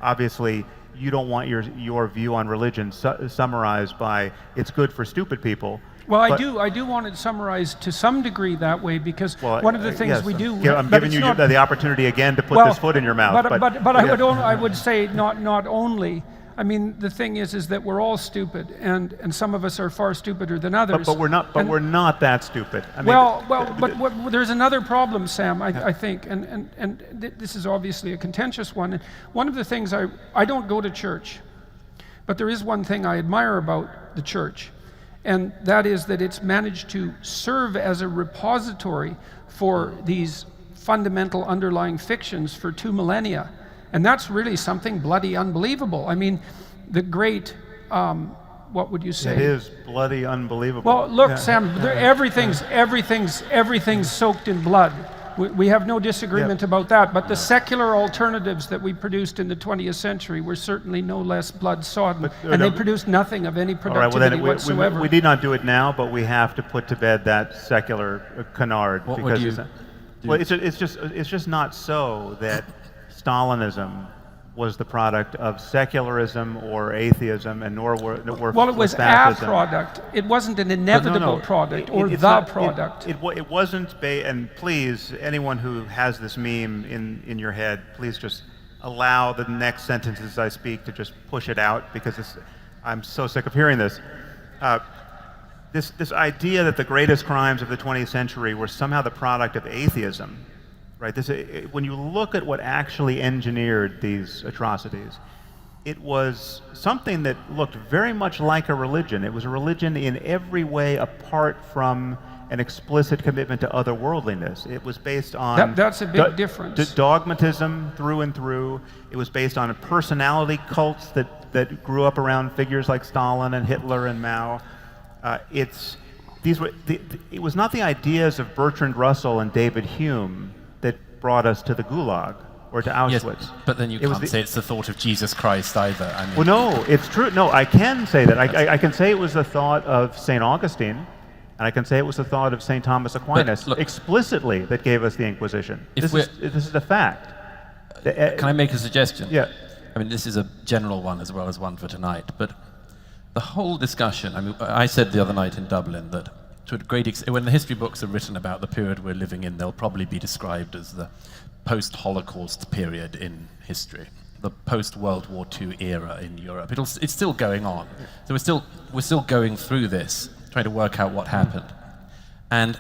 obviously you don't want your view on religion summarized by it's good for stupid people. Well, I do want it summarized to some degree that way, because one of the things yes, we do. I'm giving you the opportunity again to put this foot in your mouth. But I would say not only. I mean, the thing is that we're all stupid, and some of us are far stupider than others. But we're not. But we're not that stupid. I mean, but there's another problem, Sam. I think, and this is obviously a contentious one. And one of the things I don't go to church, but there is one thing I admire about the church, and that is that it's managed to serve as a repository for these fundamental underlying fictions for 2 millennia. And that's really something bloody unbelievable. I mean, the great, what would you say? It is bloody unbelievable. Well, look, Sam, everything's soaked in blood. We have no disagreement about that, but the secular alternatives that we produced in the 20th century were certainly no less blood-sodden, and they produced nothing of any productivity whatsoever. We need not do it now, but we have to put to bed that secular canard. What would you do? Well, it's just not so that Stalinism was the product of secularism or atheism, and nor were well, it was fascism. a product. It wasn't an inevitable product or the product. It wasn't. And please, anyone who has this meme in your head, please just allow the next sentences I speak to just push it out, because I'm so sick of hearing this. This idea that the greatest crimes of the 20th century were somehow the product of atheism. Right. When you look at what actually engineered these atrocities, it was something that looked very much like a religion. It was a religion in every way apart from an explicit commitment to otherworldliness. It was based on that's a big difference. Dogmatism through and through. It was based on personality cults that grew up around figures like Stalin and Hitler and Mao. It was not the ideas of Bertrand Russell and David Hume that brought us to the Gulag or to Auschwitz. Yes, but then you can't say it's the thought of Jesus Christ either. I mean, well, no, it's true. No, I can say that. I can say it was the thought of St. Augustine, and I can say it was the thought of St. Thomas Aquinas explicitly that gave us the Inquisition. This is a fact. Can I make a suggestion? Yeah. I mean, this is a general one as well as one for tonight, but the whole discussion, I mean, I said the other night in Dublin that to a great extent, when the history books are written about the period we're living in, they'll probably be described as the post-Holocaust period in history, the post-World War II era in Europe. It's still going on. So we're still going through this, trying to work out what happened. And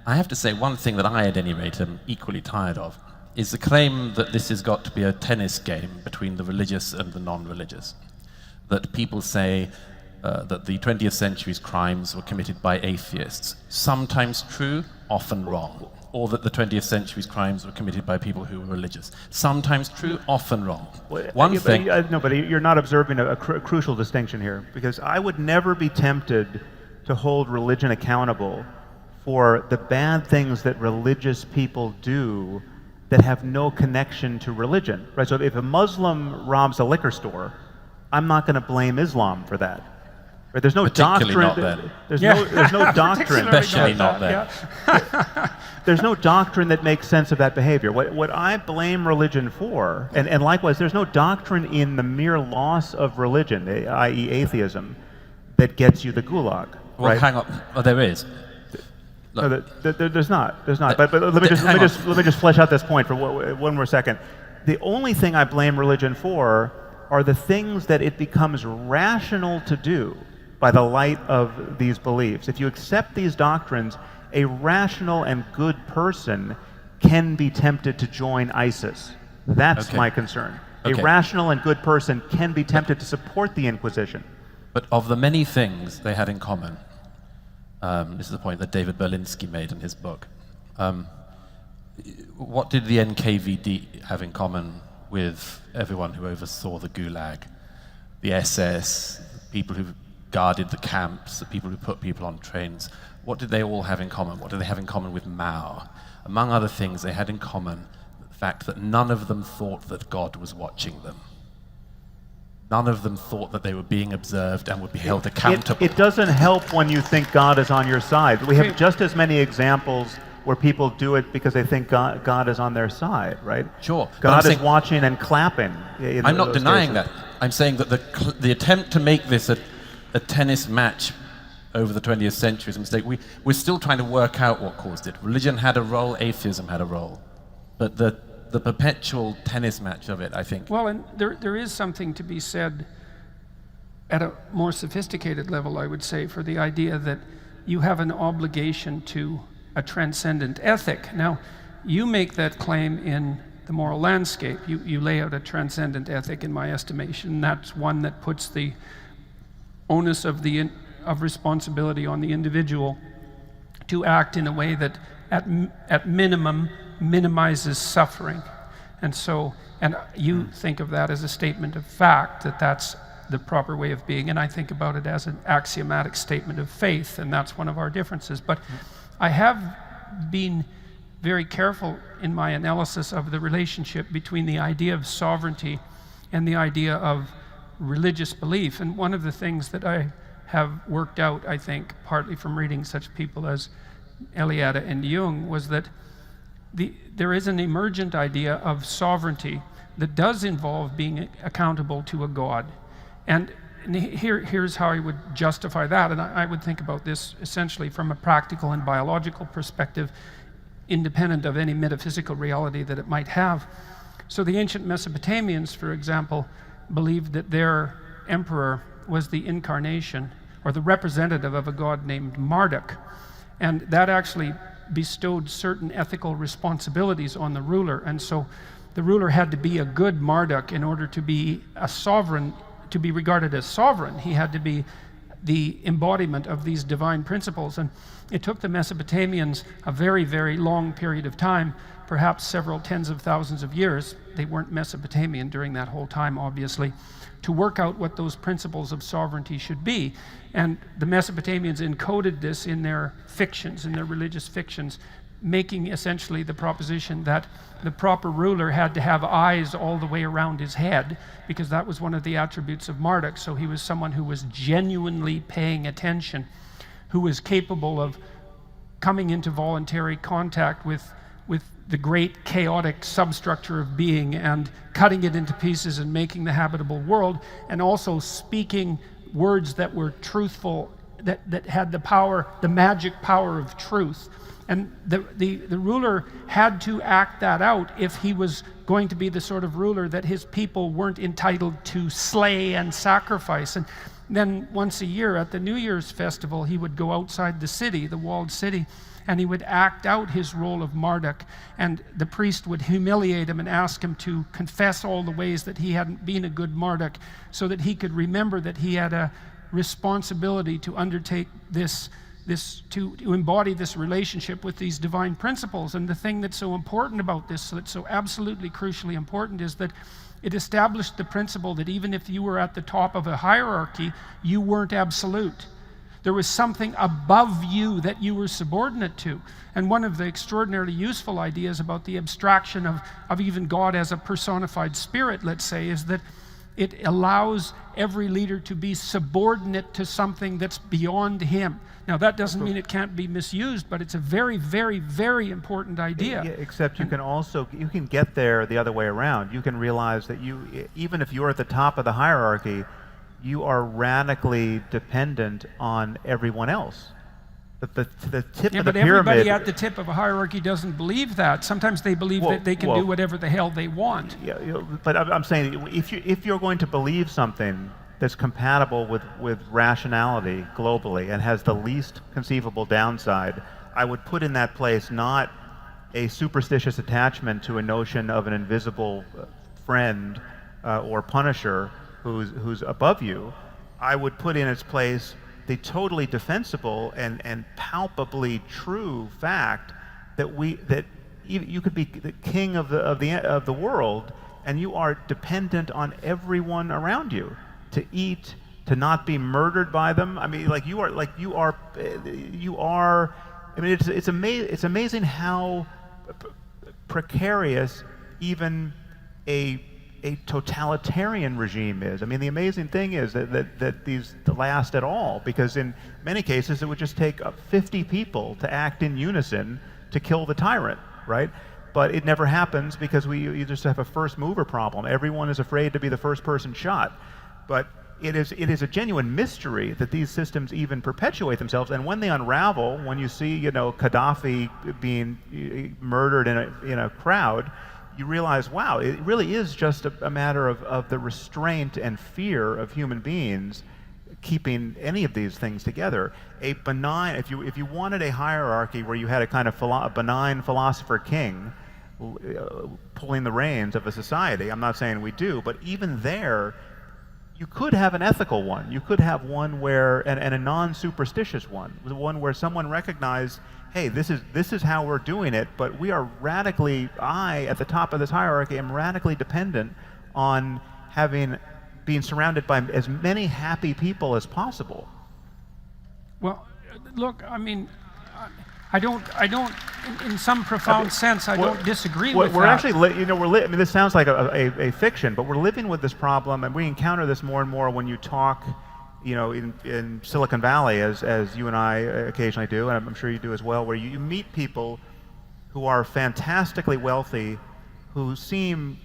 I have to say, one thing that I, at any rate, am equally tired of is the claim that this has got to be a tennis game between the religious and the non-religious. That people say that the 20th century's crimes were committed by atheists. Sometimes true, often wrong. Or that the 20th century's crimes were committed by people who were religious. Sometimes true, often wrong. No, but you're not observing a crucial distinction here, because I would never be tempted to hold religion accountable for the bad things that religious people do that have no connection to religion. Right? So if a Muslim robs a liquor store, I'm not going to blame Islam for that. Right? There's no doctrine. Not then. There's no doctrine. Especially not then. There's no doctrine that makes sense of that behavior. What I blame religion for, and likewise, there's no doctrine in the mere loss of religion, i.e. atheism, that gets you the Gulag. Well, right? hang on. Well, there is. No, there's not. But let me just flesh out this point for one more second. The only thing I blame religion for are the things that it becomes rational to do by the light of these beliefs. If you accept these doctrines, a rational and good person can be tempted to join ISIS. That's my concern. A rational and good person can be tempted to support the Inquisition. But of the many things they had in common, this is the point that David Berlinski made in his book, what did the NKVD have in common with everyone who oversaw the Gulag, the SS, the people who guarded the camps, the people who put people on trains? What did they all have in common? What did they have in common with Mao? Among other things, they had in common the fact that none of them thought that God was watching them. none of them thought that they were being observed and would be held accountable. It doesn't help when you think God is on your side. We have just as many examples where people do it because they think God is on their side, right? Sure. God is watching and clapping. I'm not denying that. I'm saying that the attempt to make this a tennis match over the 20th century is a mistake. We're still trying to work out what caused it. Religion had a role, atheism had a role. But the perpetual tennis match of it, I think. Well, and there is something to be said at a more sophisticated level, I would say, for the idea that you have an obligation to a transcendent ethic. Now, you make that claim in the moral landscape. You lay out a transcendent ethic, in my estimation. That's one that puts the onus of responsibility on the individual to act in a way that, at minimum, minimizes suffering. And you think of that as a statement of fact, that's the proper way of being, and I think about it as an axiomatic statement of faith, and that's one of our differences. But I have been very careful in my analysis of the relationship between the idea of sovereignty and the idea of religious belief. And one of the things that I have worked out, I think, partly from reading such people as Eliade and Jung, was that there is an emergent idea of sovereignty that does involve being accountable to a God. And here's how I would justify that, and I would think about this essentially from a practical and biological perspective, independent of any metaphysical reality that it might have. So the ancient Mesopotamians, for example, believed that their emperor was the incarnation or the representative of a god named Marduk, and that actually bestowed certain ethical responsibilities on the ruler. And so the ruler had to be a good Marduk in order to be a sovereign, to be regarded as sovereign. He had to be the embodiment of these divine principles. And it took the Mesopotamians a very, very long period of time, perhaps several tens of thousands of years. They weren't Mesopotamian during that whole time, obviously, to work out what those principles of sovereignty should be. And the Mesopotamians encoded this in their fictions, in their religious fictions, making essentially the proposition that the proper ruler had to have eyes all the way around his head, because that was one of the attributes of Marduk. So he was someone who was genuinely paying attention, who was capable of coming into voluntary contact with the great chaotic substructure of being and cutting it into pieces and making the habitable world, and also speaking words that were truthful, that had the power, the magic power of truth. And the ruler had to act that out if he was going to be the sort of ruler that his people weren't entitled to slay and sacrifice. And then once a year at the New Year's festival, he would go outside the city, the walled city, and he would act out his role of Marduk. And the priest would humiliate him and ask him to confess all the ways that he hadn't been a good Marduk, so that he could remember that he had a responsibility to undertake to embody this relationship with these divine principles. And the thing that's so important about this, that's so absolutely crucially important, is that it established the principle that even if you were at the top of a hierarchy, you weren't absolute. There was something above you that you were subordinate to. And one of the extraordinarily useful ideas about the abstraction of even God as a personified spirit, let's say, is that it allows every leader to be subordinate to something that's beyond him. Now, that doesn't mean it can't be misused, but it's a very, very, very important idea. Yeah, except you can get there the other way around. You can realize that even if you're at the top of the hierarchy, you are radically dependent on everyone else. The tip of the pyramid. But everybody at the tip of a hierarchy doesn't believe that. Sometimes they believe that they can do whatever the hell they want. Yeah, but I'm saying if you're going to believe something that's compatible with rationality globally and has the least conceivable downside, I would put in that place not a superstitious attachment to a notion of an invisible friend or punisher who's above you. I would put in its place the totally defensible and palpably true fact that you could be the king of the world, and you are dependent on everyone around you to eat, to not be murdered by them. I mean, you are. I mean, it's amazing how precarious even a a totalitarian regime is. I mean, the amazing thing is that these last at all, because in many cases it would just take 50 people to act in unison to kill the tyrant, right? But it never happens because you just have a first mover problem. Everyone is afraid to be the first person shot. But it is a genuine mystery that these systems even perpetuate themselves. And when they unravel, when you see, Gaddafi being murdered in a crowd, you realize, wow, it really is just a matter of the restraint and fear of human beings keeping any of these things together. A benign, if you wanted a hierarchy where you had a kind of benign philosopher king pulling the reins of a society, I'm not saying we do, but even there, you could have an ethical one. You could have one where, and a non-superstitious one where someone recognized, hey, this is how we're doing it, but we are radically, at the top of this hierarchy, am radically dependent on being surrounded by as many happy people as possible. Well, look, I mean, I don't, in some profound sense, I don't disagree with that. We're actually, I mean, this sounds like a fiction, but we're living with this problem, and we encounter this more and more when you talk, in Silicon Valley, as you and I occasionally do, and I'm sure you do as well, where you meet people who are fantastically wealthy, who seem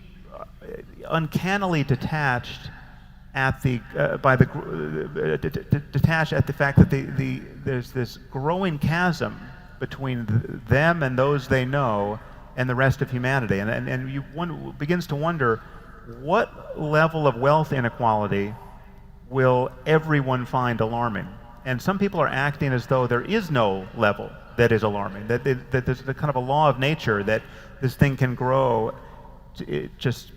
uncannily detached detached at the fact that there's this growing chasm between them and those they know and the rest of humanity, and one begins to wonder, what level of wealth inequality will everyone find alarming? And some people are acting as though there is no level that is alarming, that there's a kind of a law of nature that this thing can grow just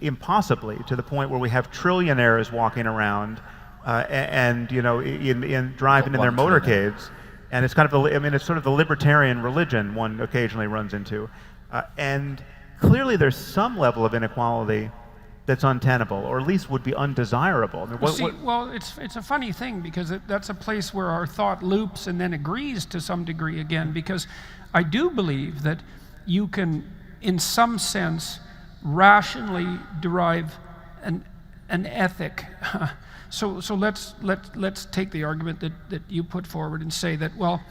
impossibly to the point where we have trillionaires walking around and in driving in their motorcades, and it's kind of it's sort of the libertarian religion one occasionally runs into, and clearly there's some level of inequality that's untenable, or at least would be undesirable. I mean, well, it's a funny thing, because that's a place where our thought loops and then agrees to some degree again, because I do believe that you can, in some sense, rationally derive an ethic. So let's take the argument that you put forward and say that, well,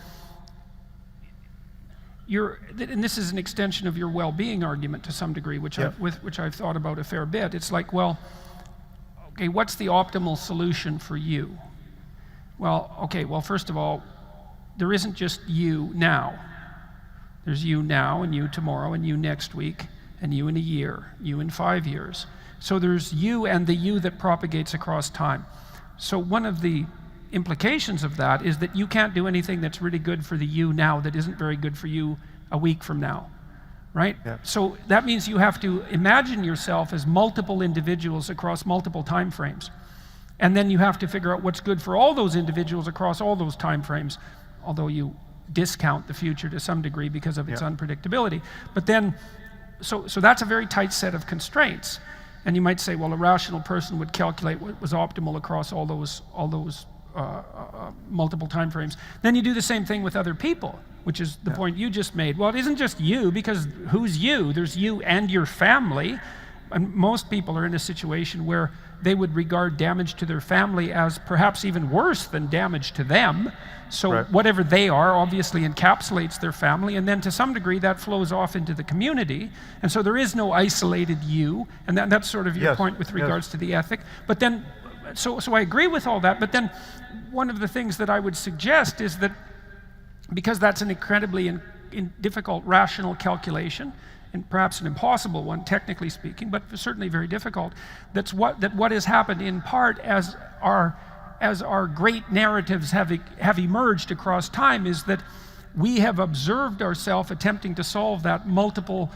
and this is an extension of your well-being argument to some degree, which I've thought about a fair bit. It's like, well, okay, what's the optimal solution for you? Well, okay, well, first of all, there isn't just you now. There's you now, and you tomorrow, and you next week, and you in a year, you in 5 years. So there's you and the you that propagates across time. So one of the implications of that is that you can't do anything that's really good for the you now that isn't very good for you a week from now, right? Yeah. So that means you have to imagine yourself as multiple individuals across multiple time frames. And then you have to figure out what's good for all those individuals across all those time frames, although you discount the future to some degree because of its unpredictability. But then, so that's a very tight set of constraints. And you might say, well, a rational person would calculate what was optimal across all those multiple time frames. Then you do the same thing with other people, which is the point you just made. Well, it isn't just you, because who's you? There's you and your family. And most people are in a situation where they would regard damage to their family as perhaps even worse than damage to them. So whatever they are obviously encapsulates their family, and then to some degree that flows off into the community. And so there is no isolated you, and that's sort of your point with regards to the ethic. But then, so I agree with all that, but then one of the things that I would suggest is that, because that's an incredibly difficult rational calculation, and perhaps an impossible one, technically speaking, but certainly very difficult, that what has happened in part as our great narratives have emerged across time is that we have observed ourselves attempting to solve that multiple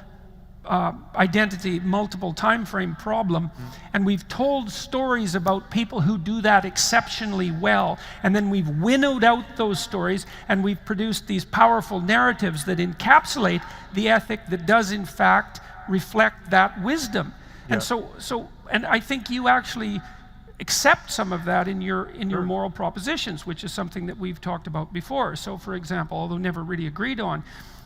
identity, multiple time frame problem, and we've told stories about people who do that exceptionally well, and then we've winnowed out those stories, and we've produced these powerful narratives that encapsulate the ethic that does in fact reflect that wisdom. And and I think you actually accept some of that in your moral propositions, which is something that we've talked about before. So, for example, although never really agreed on,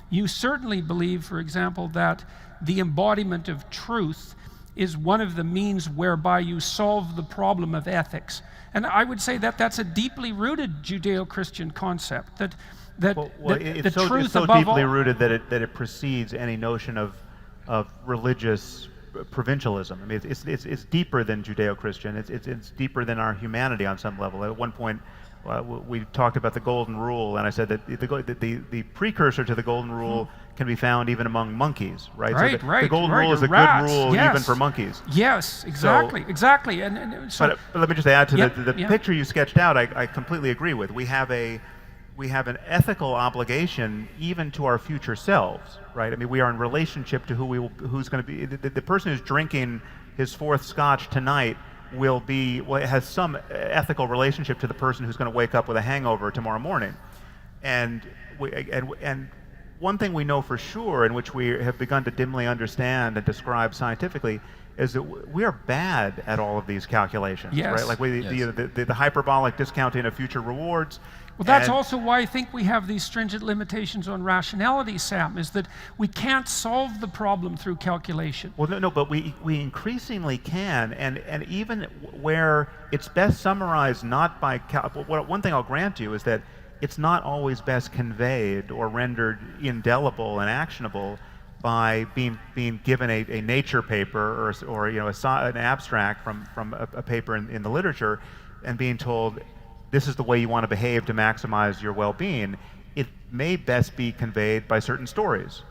you certainly believe, for example, that the embodiment of truth is one of the means whereby you solve the problem of ethics. And I would say that that's a deeply rooted Judeo-Christian concept, that the truth it's so above deeply all. rooted that it precedes any notion of religious provincialism. I mean, it's deeper than Judeo-Christian. It's deeper than our humanity on some level. At one point, we talked about the golden rule, and I said that the precursor to the golden rule can be found even among monkeys, right? Right, so right. The golden rule is a Rats, good rule yes. even for monkeys. Yes, exactly, exactly. And so, But let me just add to Yeah, the yeah. picture you sketched out. I completely agree with. We have an ethical obligation even to our future selves, right? I mean, we are in relationship to who's going to be the person who's drinking his fourth scotch tonight has some ethical relationship to the person who's going to wake up with a hangover tomorrow morning, and one thing we know for sure, and which we have begun to dimly understand and describe scientifically, is that we are bad at all of these calculations, Yes. right? Like the hyperbolic discounting of future rewards. well, that's and- also why I think we have these stringent limitations on rationality, Sam, is that we can't solve the problem through calculation. Well, no, but we increasingly can, and even where it's best summarized not by one thing I'll grant you is that it's not always best conveyed or rendered indelible and actionable by being given a nature paper or an abstract from a paper in the literature and being told this is the way you want to behave to maximize your well-being. It may best be conveyed by certain stories,